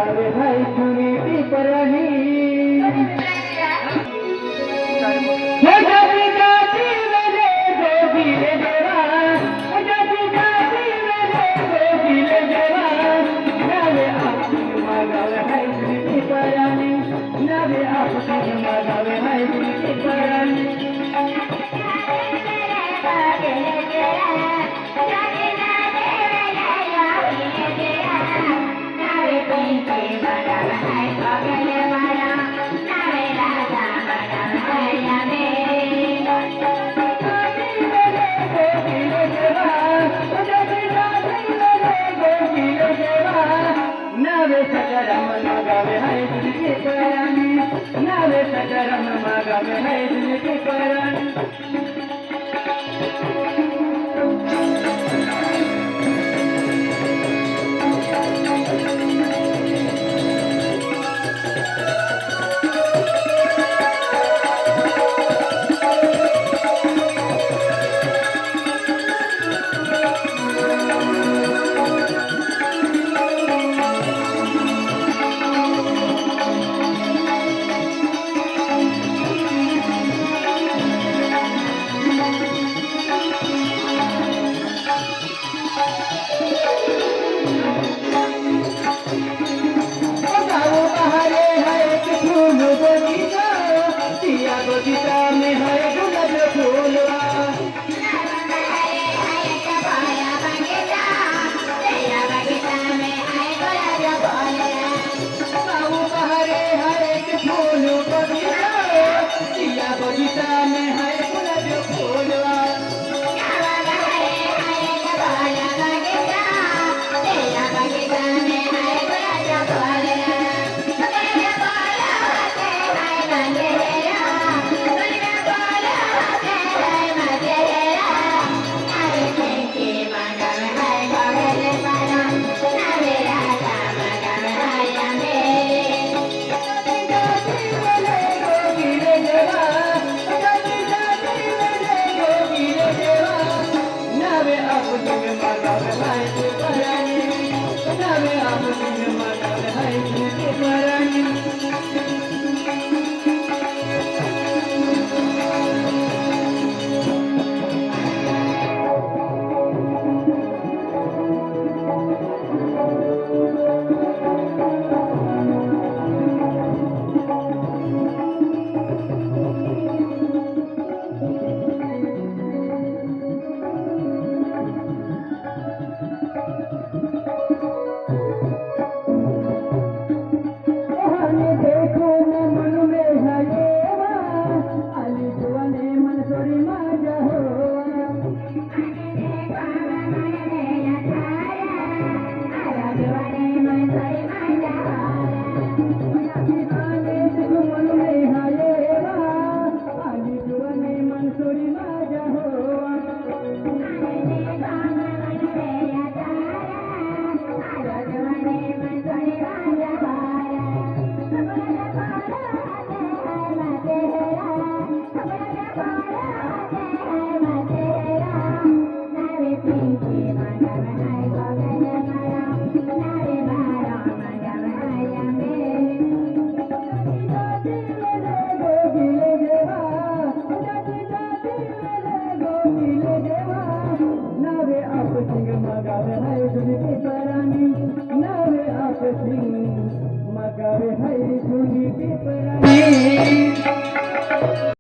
मगावे हाय चुनी पिपरानी हे जाती जाती मेरे गोगीले जवान हे जाती जाती मेरे गोगीले जवान नावे आपकी मगावे हाय चुनी पिपरानी नावे आपकी मगावे हाय चुनी पिपरानी नावे सगरम मगावे हाय तुझी पिपरानी नावे सगरम मगावे हाय तुझी पिपरानी बगीचा में है गुलाब फूलवा बाबू बहरे है एक फूल बगीचा सिया बगीचा में है गुलाब फूलवा मगावे हाय तुझी पिपरानी